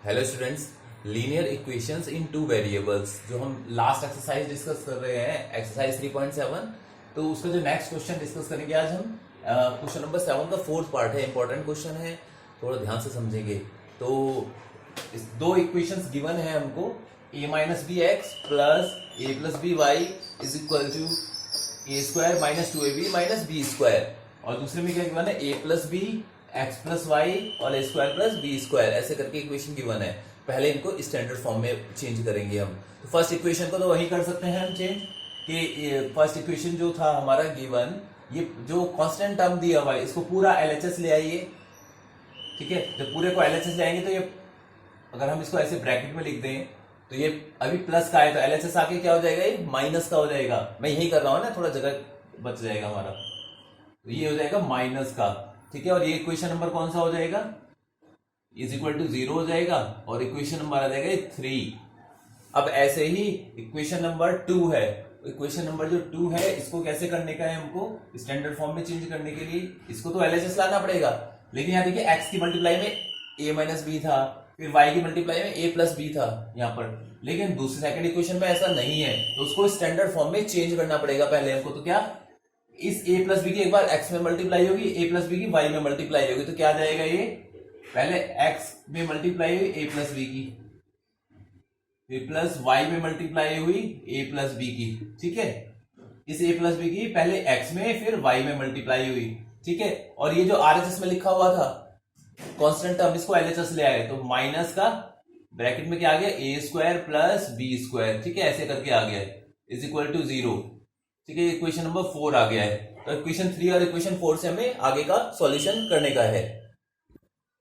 Hello students, linear equations इन two variables जो हम last exercise discuss कर रहे हैं, एक्सरसाइज 3.7। तो उसका जो नेक्स्ट क्वेश्चन डिस्कस करेंगे आज हम, क्वेश्चन नंबर 7 का फोर्थ पार्ट है। इंपॉर्टेंट क्वेश्चन है, थोड़ा ध्यान से समझेंगे। तो इस दो इक्वेशंस गिवन है हमको, a minus b x plus a plus b y is equal to a square minus two a b minus b square. और दूसरे में क्या गिवन है, a plus b x plus y और a square plus b square, ऐसे करके equation given है। पहले इनको स्टैंडर्ड फॉर्म में चेंज करेंगे हम। तो फर्स्ट इक्वेशन को तो वही कर सकते हैं हम चेंज, कि फर्स्ट इक्वेशन जो था हमारा गिवन, ये जो कांस्टेंट टर्म दिया हुआ है इसको पूरा एलएचएस ले आइए। ठीक है, जब पूरे को एलएचएस ले आएंगे तो ये, अगर हम इसको ऐसे ब्रैकेट में लिख दें तो ये अभी प्लस का है तो एलएचएस आके क्या हो जाएगा, ये माइनस का हो जाएगा। मैं यही कर रहा हूं ना, थोड़ा जगह बच जाएगा हमारा। तो ये हो जाएगा माइनस का। ठीक है, और ये इक्वेशन नंबर कौन सा हो जाएगा, इज इक्वल टू 0 हो जाएगा, और इक्वेशन नंबर आ जाएगा 3। अब ऐसे ही इक्वेशन नंबर 2 है। इक्वेशन नंबर जो 2 है, इसको कैसे करने का है हमको, स्टैंडर्ड फॉर्म में चेंज करने के लिए इसको तो एलएचएस लाना पड़ेगा। लेकिन यहाँ देखिए, एक्स की मल्टीप्लाई में ए माइनस बी था, फिर वाई की मल्टीप्लाई में ए प्लस बी था यहाँ पर। लेकिन दूसरे सेकंड इक्वेशन में ऐसा नहीं है, तो उसको स्टैंडर्ड फॉर्म में चेंज करना पड़ेगा पहले हमको। तो क्या, इस a प्लस बी की एक बार x में मल्टीप्लाई होगी, a प्लस बी की y में मल्टीप्लाई होगी, तो क्या आ जाएगा, ये पहले x में मल्टीप्लाई हुई a प्लस बी की, फिर प्लस y में मल्टीप्लाई हुई a प्लस बी की। ठीक है, इस a प्लस बी की पहले x में फिर y में मल्टीप्लाई हुई। ठीक है, और ये जो आरएचएस में लिखा हुआ था कांस्टेंट टर्म, इसको एलएचएस ले आए तो माइनस का ब्रैकेट में क्या आ गया, ए स्क्वायर प्लस बी स्क्वायर। ठीक है, ऐसे करके आ गया इज इक्वल टू 0। ठीक है, इक्वेशन नंबर 4 आ गया है। तो इक्वेशन 3 और इक्वेशन 4 से हमें आगे का सॉल्यूशन करने का है।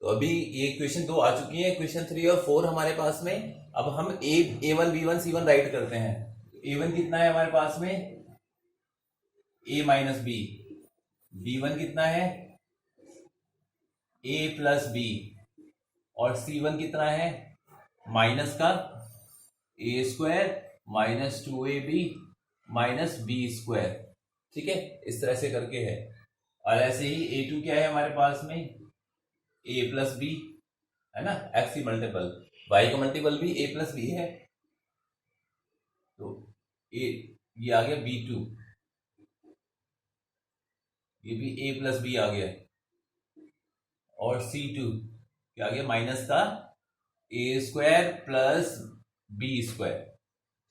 तो अभी ये इक्वेशन 2 आ चुकी है, इक्वेशन 3 और 4 हमारे पास में। अब हम a1 b1 c1 राइट करते हैं। a1 कितना है हमारे पास में, a माइनस बी। b1 कितना है, a प्लस बी। और c1 कितना है, माइनस का a square minus 2ab minus b square. ठीक है, इस तरह से करके है। और ऐसे ही a2 क्या है हमारे पास में, a प्लस बी है ना, x की मल्टीपल, y का मल्टीपल भी a प्लस बी है। तो ये आ गया b2, ये भी a प्लस बी आ गया। और c2 क्या आ गया, माइनस का a square plus b square.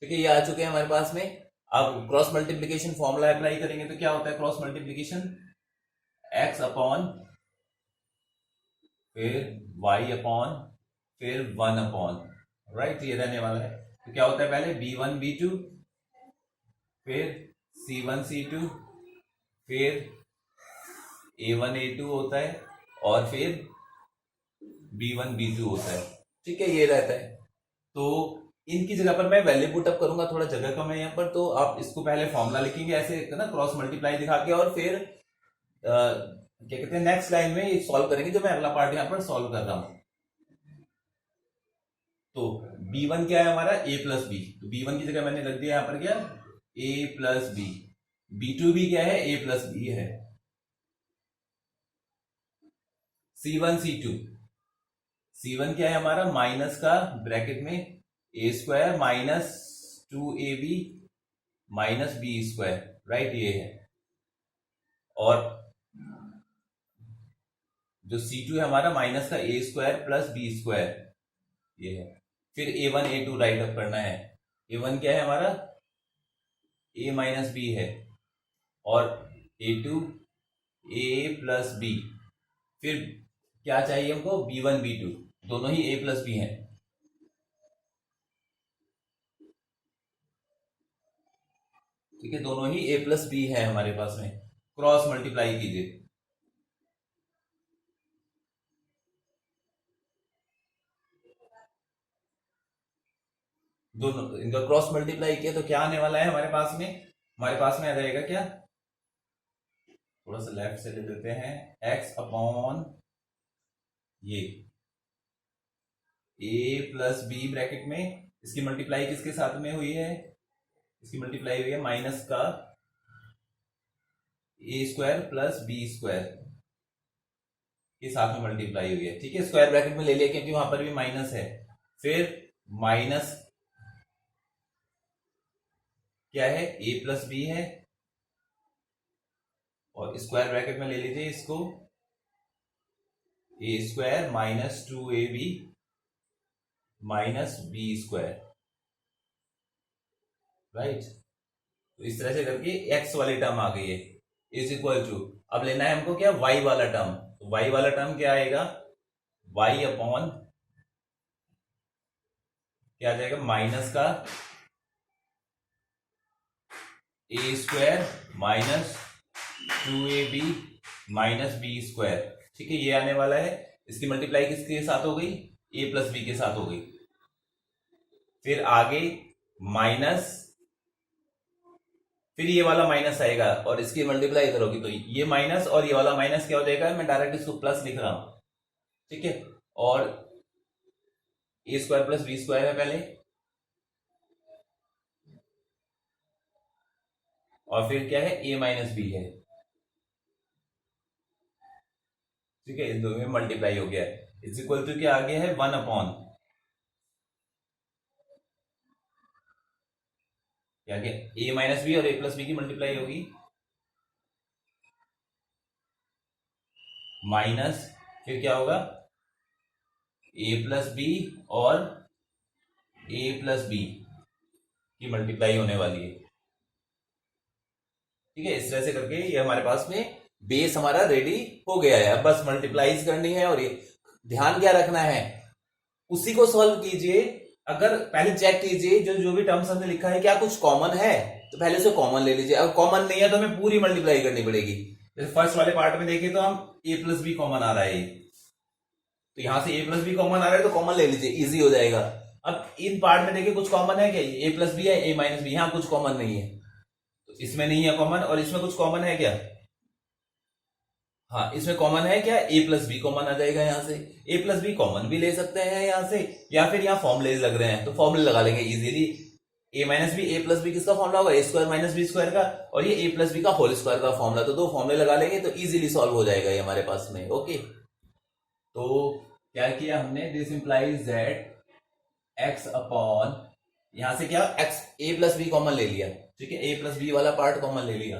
ठीक है, ये आ चुके हैं हमारे पास में। अब क्रॉस मल्टीप्लीकेशन फॉर्मूला अप्लाई करेंगे तो क्या होता है, क्रॉस मल्टीप्लीकेशन x अपॉन फिर y अपॉन फिर 1 अपॉन, राइट, ये रहने वाला है। तो क्या होता है, पहले b1 b2, फिर c1 c2, फिर a1 a2 होता है, और फिर b1 b2 होता है। ठीक है, ये रहता है। तो इनकी जगह पर मैं वैल्यू पुट अप करूंगा, थोड़ा जगह कम है यहाँ पर, तो आप इसको पहले फॉर्मूला लिखेंगे ऐसे ना, क्रॉस मल्टीप्लाई दिखा के, और फिर क्या कहते हैं, नेक्स्ट लाइन में ये सॉल्व करेंगे, जो मैं अगला पार्ट यहाँ पर सॉल्व कर रहा हूं। तो b1 क्या है हमारा, a प्लस बी, तो b1 की जगह मैंने रख दिया यहाँ पर क्या, a प्लस बी। b2 भी क्या है, a प्लस बी है। c1 c2, c1 क्या है हमारा, माइनस का ब्रैकेट में a square minus 2ab minus b square, right, ये है। और जो c2 है हमारा, माइनस का a square plus b square, ये है। फिर a1 a2 राइट अप करना है। a1 क्या है हमारा, a माइनस बी है, और a2 a प्लस बी। फिर क्या चाहिए हमको, b1 b2, दोनों ही a प्लस बी है। ठीक है, दोनों ही a प्लस बी है हमारे पास में। क्रॉस मल्टीप्लाई कीजिए, दोनों इनका क्रॉस मल्टीप्लाई किया तो क्या आने वाला है हमारे पास में, हमारे पास में आ जाएगा क्या, थोड़ा सा लेफ्ट से ले लेते हैं, x अपॉन ये a प्लस बी ब्रैकेट में, इसकी मल्टीप्लाई किसके साथ में हुई है, इसकी मल्टीप्लाई हुई है माइनस का a square plus b square. के साथ में मल्टीप्लाई हुई है, ठीक है, स्क्वायर ब्रैकेट में ले लिया क्योंकि वहां पर भी माइनस है। फिर माइनस क्या है, a प्लस बी है, और स्क्वायर ब्रैकेट में ले लीजिए इसको, a square minus 2ab minus b square, right. तो इस तरह से करके x वाली टर्म आ गई है, इज इक्वल टू, अब लेना है हमको क्या, y वाला टर्म। तो y वाला टर्म क्या आएगा, y अपॉन क्या आ जाएगा, माइनस का a square minus 2ab minus b square, ठीक है, ये आने वाला है। इसकी मल्टीप्लाई किसके साथ हो गई, a प्लस बी के साथ हो गई। फिर आगे माइनस, फिर ये वाला माइनस आएगा और इसकी मल्टीप्लाई इधर होगी, तो ये माइनस और ये वाला माइनस क्या हो जाएगा, मैं डायरेक्ट इसको प्लस लिख रहा हूं, ठीक है। और a square plus b square है पहले, और फिर क्या है, ए माइनस बी है, ठीक है, इन दोनों में मल्टीप्लाई हो गया है। इज इक्वल टू क्या आ गया है, 1 अपॉन क्या गया, ए माइनस बी और ए प्लस बी की मल्टीप्लाई होगी, माइनस फिर क्या होगा, ए प्लस बी और ए प्लस बी की मल्टीप्लाई होने वाली है, ठीक है। इस तरह से करके ये हमारे पास में बेस हमारा रेडी हो गया है। अब बस मल्टीप्लाइज करनी है, और ये ध्यान क्या रखना है, उसी को सॉल्व कीजिए। अगर पहले चेक कीजिए जो जो भी टर्म्स हमने लिखा है क्या कुछ कॉमन है, तो पहले उसे कॉमन ले लीजिए। अगर कॉमन नहीं है तो हमें पूरी मल्टीप्लाई करनी पड़ेगी। जैसे फर्स्ट वाले पार्ट में देखें तो हम ए प्लस बी कॉमन आ रहा है, तो यहां से ए प्लस बी कॉमन आ रहा है तो कॉमन ले लीजिए, इजी हो जाएगा। अब इन पार्ट में देखिए कुछ कॉमन है क्या, ए प्लस बी है, ए माइनस बी, यहां कुछ कॉमन नहीं है, तो इसमें नहीं है कॉमन, और इसमें कुछ कॉमन है क्या, हाँ इसमें कॉमन है क्या, ए प्लस बी कॉमन आ जाएगा यहाँ से। ए प्लस बी कॉमन भी ले सकते हैं यहाँ से, या फिर यहाँ फॉर्मूले लग रहे हैं तो फॉर्मूले लगा लेंगे इजीली। ए माइनस बी, ए प्लस बी किसका फॉर्मूला होगा, a square minus b square का, और ये ए प्लस बी का होल स्क्वायर का फॉर्मूला, तो दो फॉर्मूले लगा लेंगे तो इजीली सॉल्व हो जाएगा ये हमारे पास में। ओके, तो क्या किया हमने, this implies that x upon, यहां से क्या एक्स, ए प्लस बी कॉमन ले लिया, ठीक है, ए प्लस बी वाला पार्ट कॉमन ले लिया,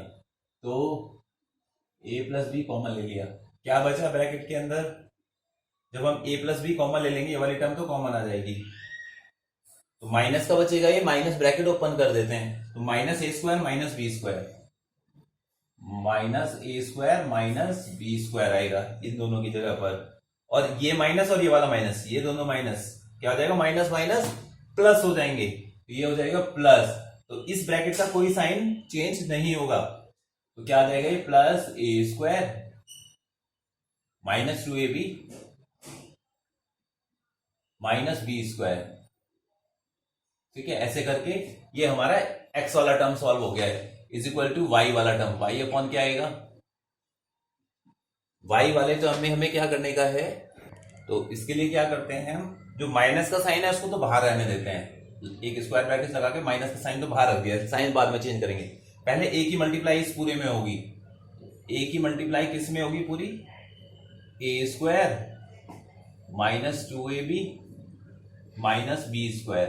तो ए प्लस बी कॉमन ले लिया, क्या बचा ब्रैकेट के अंदर, जब हम ए प्लस बी कॉमन ले लेंगे ये वाली टर्म तो कॉमन आ जाएगी, तो माइनस का बचेगा, ये माइनस ब्रैकेट ओपन कर देते हैं, तो minus a square minus b square, minus a square minus b square आएगा इन दोनों की जगह पर, और ये माइनस और ये वाला माइनस, ये दोनों माइनस क्या हो जाएगा, माइनस माइनस प्लस हो जाएंगे, तो ये हो जाएगा प्लस, तो इस ब्रैकेट का कोई साइन चेंज नहीं होगा, तो क्या आ जाएगा, ये plus a square minus 2ab minus b square, ठीक है। ऐसे करके ये हमारा एक्स वाला टर्म सॉल्व हो गया है, इज इक्वल टू वाई वाला टर्म, वाई अपॉन क्या आएगा, वाई वाले टर्म में हमें क्या करने का है, तो इसके लिए क्या करते हैं हम, जो माइनस का साइन है उसको तो बाहर रहने देते हैं, एक स्क्वायर ब्रैकेट लगा के माइनस का साइन तो बाहर रख दिया, साइन बाद में चेंज करेंगे। पहले ए की मल्टीप्लाई इस पूरे में होगी, ए की मल्टीप्लाई किस में होगी पूरी, a square minus 2ab minus b square,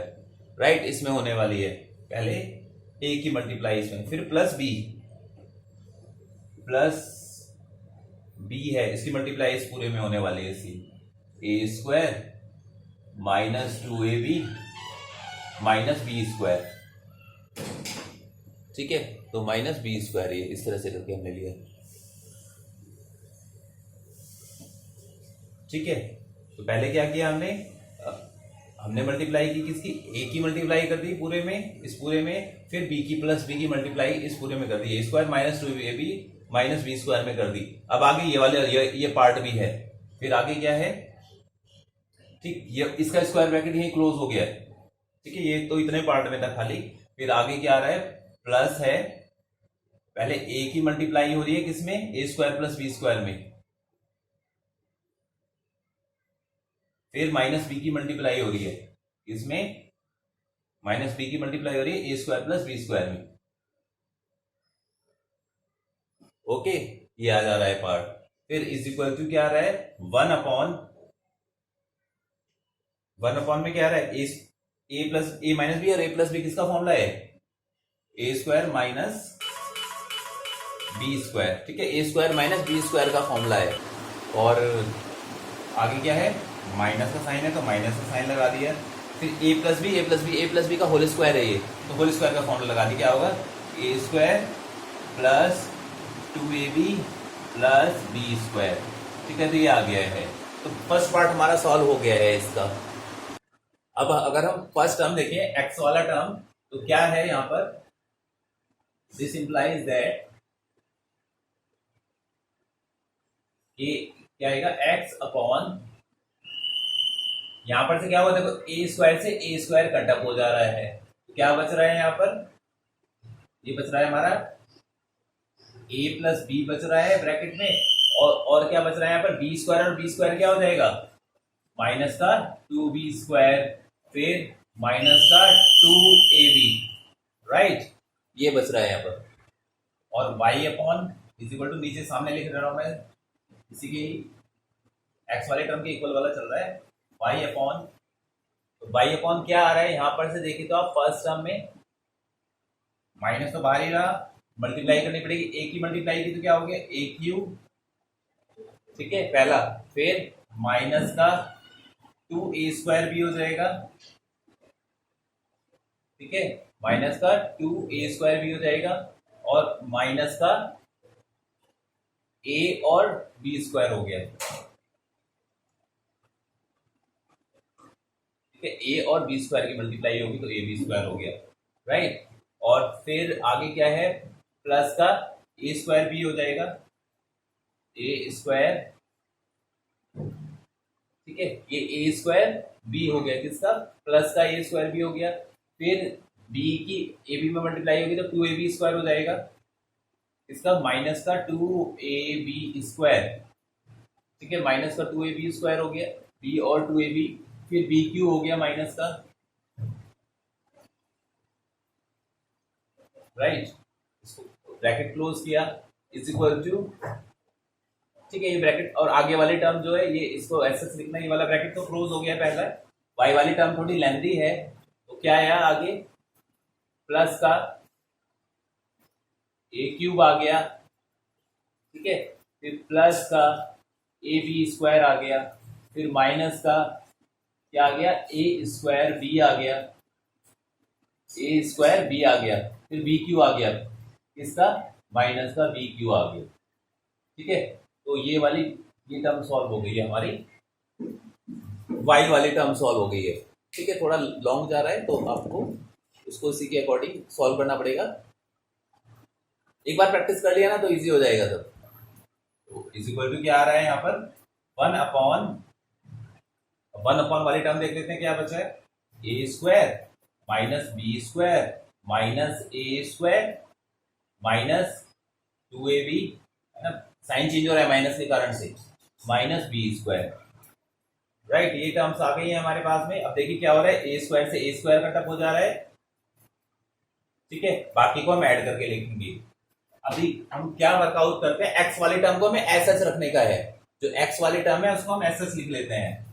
right, इसमें होने वाली है पहले ए की मल्टीप्लाई इसमें, फिर प्लस बी है, इसकी मल्टीप्लाई इस पूरे में होने वाली है, इसकी a square minus 2ab minus b square, ठीक है, तो माइनस बी स्क्वायर, ये इस तरह से करके हमने लिया, ठीक है। तो पहले क्या किया हमने मल्टीप्लाई की किसकी, ए की मल्टीप्लाई कर दी पूरे में, इस पूरे में, फिर बी की प्लस बी की मल्टीप्लाई इस पूरे में कर दी, a square minus 2ab minus b square में कर दी। अब आगे ये वाले ये पार्ट भी है, फिर आगे क्या है, ठीक, ये इसका स्क्वायर ब्रैकेट यही क्लोज हो गया है, ठीक है, ये तो इतने पार्ट में था खाली। फिर आगे क्या आ रहा है, प्लस है, पहले ए की मल्टीप्लाई हो रही है किसमें, ए स्क्वायर प्लस बी स्क्वायर में, फिर माइनस बी की मल्टीप्लाई हो रही है इसमें, माइनस बी की मल्टीप्लाई हो रही है a square plus b square में, ओके, ये आ जा रहा है पार्ट। फिर इज इक्वल टू क्या आ रहा है, वन अपॉन में क्या आ रहा है, a plus A minus B, और ए प्लस बी किसका फॉर्मूला है, a square minus b square. ठीक है, a square minus b square का फॉर्मूला है। और आगे क्या है, माइनस का साइन है तो माइनस का साइन लगा दिया। फिर ए प्लस बी, ए प्लस बी, ए प्लस बी का होल स्क्वायर है ये, तो होल स्क्वायर का फॉर्मूला लगा दिया, क्या होगा, a square plus 2ab plus b square. ठीक है, तो ये आ गया है। तो फर्स्ट पार्ट हमारा सॉल्व हो गया है इसका। अब अगर हम फर्स्ट टर्म देखें, एक्स वाला टर्म, तो क्या है यहां पर, दिस इंप्लाइज दैट कि क्या आएगा, एक्स अपॉन, यहां पर से क्या हुआ, देखो ए स्क्वायर से ए स्क्वायर कटअप हो जा रहा है, तो क्या बच रहा है यहां पर, ये बच रहा है हमारा ए प्लस बी बच रहा है ब्रैकेट में, और क्या बच रहा है यहाँ पर, बी स्क्वायर, और बी स्क्वायर क्या हो जाएगा, माइनस का 2b स्क्वायर, फिर माइनस का 2ab, राइट, ये बच रहा है यहाँ पर। और y upon is equal to, नीचे सामने लिख रहा हूं मैं, इसी की एक्स वाले टर्म के इक्वल वाला चल रहा है, y अपॉन, तो y अपॉन क्या आ रहा है यहाँ पर से देखिए तो आप फर्स्ट टर्म में माइनस तो बाहर ही रहा, मल्टीप्लाई करनी पड़ेगी, ए की मल्टीप्लाई की तो क्या हो गया, ए क्यूब, ठीक है पहला, फिर माइनस का 2a स्क्वायर भी हो जाएगा, ठीक है, माइनस का 2a स्क्वायर भी हो जाएगा, और माइनस का a और b स्क्वायर हो गया, ठीक है, a और b स्क्वायर की मल्टीप्लाई होगी तो a b स्क्वायर हो गया, राइट। और फिर आगे क्या है, प्लस का a स्क्वायर भी हो जाएगा, a स्क्वायर, ठीक है, ये a स्क्वायर b हो गया, किसका, प्लस का a स्क्वायर भी हो गया, फिर b की ab में मल्टीप्लाई होगी तो 2ab स्क्वायर हो जाएगा, इसका माइनस का 2ab स्क्वायर, ठीक है, माइनस का 2ab स्क्वायर हो गया, b और 2ab, फिर b क्यू हो गया माइनस का, राइट, इसको ब्रैकेट क्लोज किया, इज इक्वल टू, ठीक है, ये ब्रैकेट, और आगे वाली टर्म जो है ये इसको ऐसे लिखना, ये वाला ब्रैकेट तो क्लोज हो गया पहला, y वाली टर्म थोड़ी लेंथी है, तो क्या आया आगे, प्लस का a क्यूब आ गया, ठीक है, फिर प्लस का ab स्क्वायर आ गया, फिर माइनस का क्या आ गया, a स्क्वायर b आ गया, a स्क्वायर b आ गया, फिर b क्यू आ गया, इसका माइनस का b क्यू आ गया, ठीक है। तो ये वाली, ये टर्म सॉल्व हो गई है हमारी, y वाली टर्म सॉल्व हो गई है, ठीक है, थोड़ा लॉन्ग जा रहा है तो आपको उसको इसी के अकॉर्डिंग सॉल्व करना पड़ेगा, एक बार प्रैक्टिस कर लिया ना तो इजी हो जाएगा तब। तो इज इक्वल टू क्या आ रहा है यहाँ पर, वन अपॉन वाली टर्म देख लेते हैं क्या बचा है, a square minus b square minus a square minus 2ab, है ना, साइन चेंज हो रहा है माइनस के कारण से, माइनस बी स्क्वायर, राइट, ये टर्म्स आ गई है हमारे पास में। अब देखिए क्या हो रहा है, ए स्क्वायर से ए स्क्वायर कटअप हो जा रहा है, ठीक है, बाकी को हम ऐड करके लिखेंगे। अभी हम क्या वर्कआउट करते हैं, एक्स वाली टर्म को हमें एस रखने का है, जो एक्स वाली टर्म है उसको हम एस लिख लेते हैं।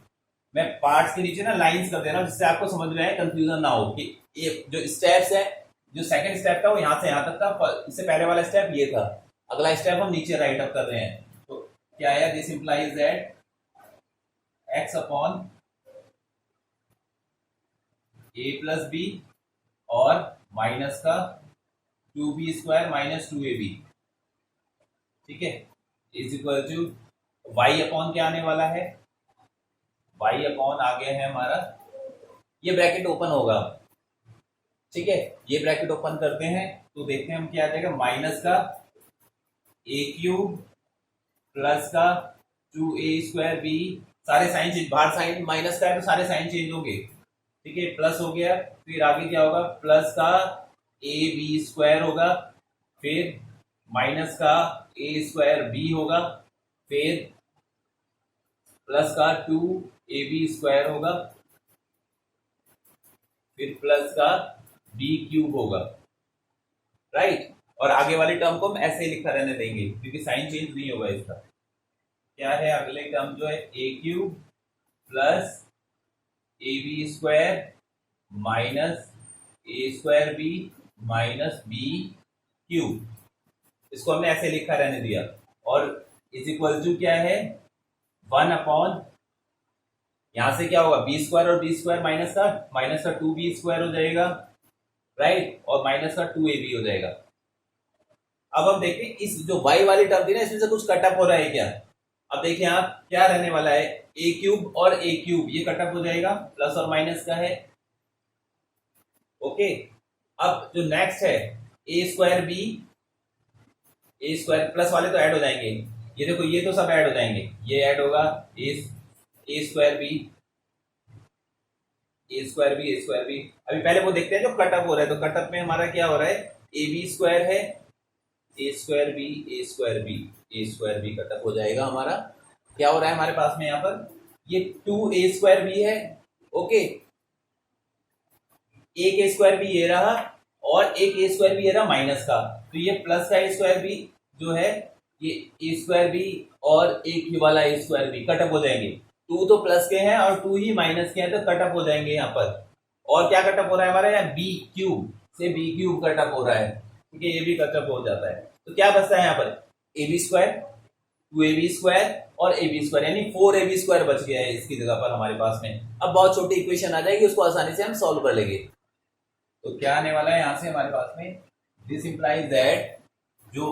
मैं पार्ट्स के नीचे ना लाइंस कर दे रहा हूं जिससे आपको समझ में आए, कंफ्यूजन ना हो कि ये जो स्टेप्स है, जो सेकंड स्टेप था वो यहां से यहां तक था, इससे पहले वाला स्टेप ये था, अगला स्टेप हम नीचे राइट अप कर रहे हैं। तो क्या है, this implies that x upon a plus B और माइनस का 2b स्क्वायर माइनस 2ab, ठीक है, is equal to y upon क्या आने वाला है, y अपॉन आ गया है हमारा, ये ब्रैकेट ओपन होगा, ठीक है, ये ब्रैकेट ओपन करते हैं तो देखते हैं हम क्या आ जाएगा, माइनस का a क्यूब प्लस का 2a स्क्वायर b, सारे साइन चेंज, बाहर साइन माइनस का है तो सारे साइन चेंज होंगे, ठीक है, प्लस हो गया, फिर आगे क्या होगा, प्लस का ए बी स्क्वायर होगा, फिर माइनस का ए स्क्वायर बी होगा, फिर प्लस का 2ab स्क्वायर होगा, फिर प्लस का b क्यूब होगा, राइट। और आगे वाली टर्म को हम ऐसे ही लिखा रहने देंगे क्योंकि साइन चेंज नहीं होगा इसका, क्या है अगले टर्म जो है a cube plus a b square minus a square b minus b cube. इसको हमने ऐसे लिखा रहने दिया और इज इक्वल टू क्या है 1 अपॉन, यहां से क्या होगा बी स्क्वायर और बी स्क्वायर माइनस का 2b स्क्वायर हो जाएगा, राइट, और माइनस का 2ab हो जाएगा। अब हम देखते हैं इस जो y वाली टर्म थी ना, इसमें से कुछ कटअप हो रहा है क्या। अब देखिए आप क्या रहने वाला है, ए क्यूब और ए क्यूब ये कटअप हो जाएगा, प्लस और माइनस का है। ओके, अब जो नेक्स्ट है a square B, A square plus वाले तो ऐड हो जाएंगे, ये देखो ये तो सब ऐड हो जाएंगे, ये ऐड होगा a square B, A square B, A square B. अभी पहले वो देखते हैं जो कटअप हो रहा है, तो कटअप में हमारा क्या हो रहा है, ए बी स्क्वायर है, a square B, A square B, A square B cut up हो जाएगा हमारा। क्या हो रहा है हमारे पास में यहाँ पर, ये 2a स्क्वायर बी है, ओके, एक ए स्क्वायर बी ये रहा और एक ए स्क्वायर बी ये रहा माइनस का, तो ये प्लस का ए स्क्वायर बी जो है, ये ए स्क्वायर बी और एक ही वाला ए स्क्वायर बी कटअप हो जाएंगे। 2 तो प्लस के हैं और 2 ही माइनस के हैं, तो कटअप हो जाएंगे यहाँ पर। और क्या कटअप हो रहा है हमारा, यहाँ बी क्यूब से बी क्यूब कटअप हो रहा है, ठीक है, ये भी कटअप हो जाता है। तो क्या बचता है यहाँ पर, ए बी स्क्वायर, 2ab स्क्वायर और ए बी स्क्वायर, यानी 4ab स्क्वायर बच गया है इसकी जगह पर हमारे पास में। अब बहुत छोटी इक्वेशन आ जाएगी, उसको आसानी से हम सॉल्व कर लेंगे। तो क्या आने वाला है यहां से हमारे पास में, दिस इंप्लाइज दैट जो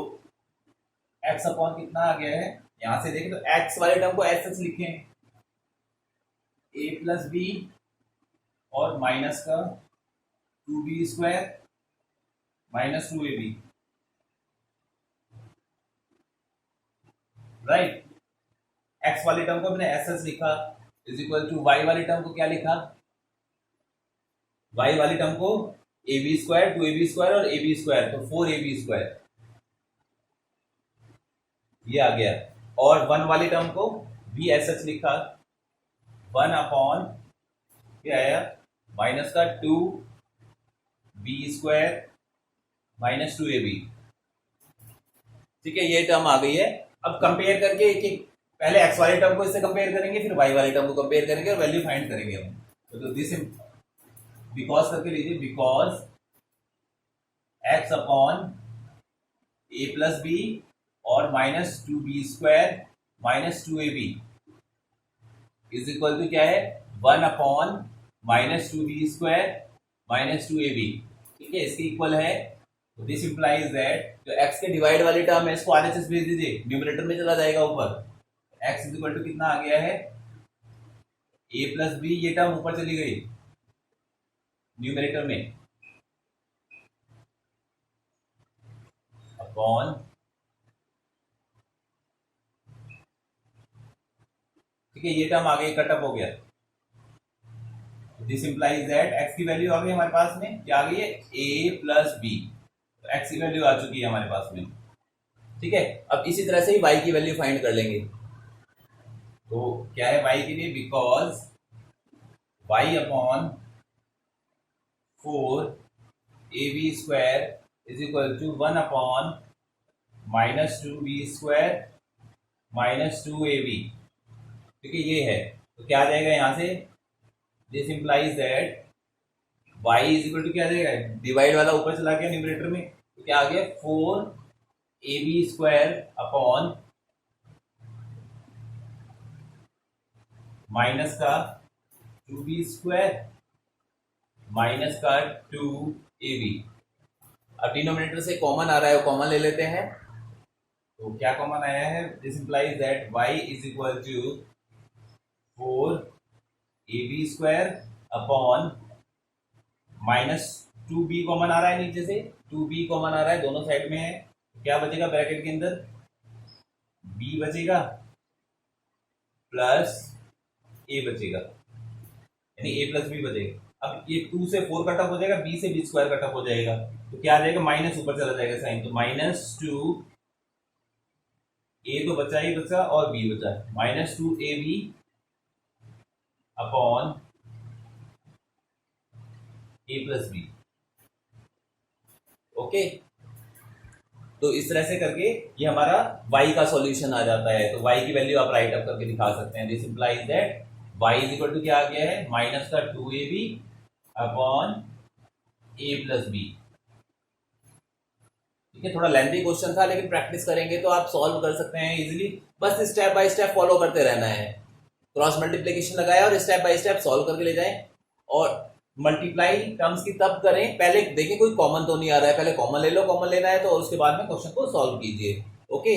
x अपॉन कितना आ गया है, यहां से देखें तो x वाले टर्म को ऐसे लिखें, a प्लस बी और माइनस का 2b square minus 2ab, right. x वाले टर्म को हमने ऐसे लिखा इज इक्वल टू y वाले टर्म को क्या लिखा, y वाली टर्म को ए बी स्क्वायर, 2ab स्क्वायर और ए बी स्क्वायर, तो 4ab स्क्वायर ये आ गया। और 1 वाली टर्म को भी ऐसा लिखा, 1 अपॉन क्या आया माइनस का 2b स्क्वायर माइनस 2ab, ठीक है, ये टर्म आ गई है। अब कंपेयर करके एक एक, पहले x वाले टर्म को इससे कंपेयर करेंगे, फिर y वाले टर्म को कंपेयर करेंगे और वैल्यू फाइंड करेंगे हम। तो दिस बिकॉज करके लीजिए, because x upon a plus B और minus 2b square minus 2ab is equal to क्या है 1 upon minus 2b square minus 2ab, ठीक है, इसके इक्वल है। दिस इंप्लाइज दैट जो x के डिवाइड वाली टर्म है इसको RHS भेज दीजिए, न्यूमरेटर में चला जाएगा ऊपर। x इज इक्वल टू कितना आ गया है, a प्लस बी, ये टर्म ऊपर चली गई न्यूमरेटर में, अपॉन, ठीक है, ये टर्म आ गई, कटअप हो गया। दिस इंप्लाइज दैट x की वैल्यू आ गई हमारे पास में, क्या आ गई है a प्लस बी, तो x की वैल्यू आ चुकी है हमारे पास में, ठीक है। अब इसी तरह से ही y की वैल्यू फाइंड कर लेंगे। तो क्या है y के लिए, because y upon 4ab square is equal to 1 upon minus 2b square minus 2ab, ठीक है, ये है। तो क्या आ जाएगा यहां से, this implies that y is equal to क्या आ जाएगा, डिवाइड वाला ऊपर चला गया न्यूमरेटर में, तो क्या आ गया 4ab स्क्वायर अपॉन माइनस का 2b स्क्वायर माइनस का 2ab। अब डिनोमिनेटर से कॉमन आ रहा है, वो कॉमन ले लेते हैं। तो क्या कॉमन आया है, this implies that y is equal to 4ab square upon minus 2b common आ रहा है, नीचे से 2b कॉमन आ रहा है, दोनों साइड में है, तो क्या बचेगा ब्रैकेट के अंदर, b बचेगा प्लस a बचेगा, यानी a प्लस b बचेगा। अब ये 2 से 4 कटअप हो जाएगा, b से b स्क्वायर कटअप हो जाएगा, तो क्या आ जाएगा माइनस ऊपर चला जाएगा साइन, तो माइनस 2 a तो बचा ही बचा और b बचा, minus 2ab upon a plus b, okay. तो इस तरह से करके ये हमारा y का सॉल्यूशन आ जाता है। तो y की वैल्यू आप राइट अप करके दिखा सकते हैं। This implies that y is equal to क्या आ गया है, माइनस का 2ab upon a plus B. ठीक है, थोड़ा लेंथी क्वेश्चन था लेकिन प्रैक्टिस करेंगे तो आप सॉल्व कर सकते हैं इजीली। बस स्टेप बाय स्टेप फॉलो करते रहना है। क्रॉस मल्टीप्लिकेशन लगाया और स्टेप बाय स्टेप सॉल्व करके ले जाएं। और मल्टीप्लाई टर्म्स की तब करें, पहले देखें कोई कॉमन तो नहीं आ रहा है, पहले कॉमन ले लो, कॉमन लेना है तो उसके बाद में क्वेश्चन को सॉल्व कीजिए। ओके।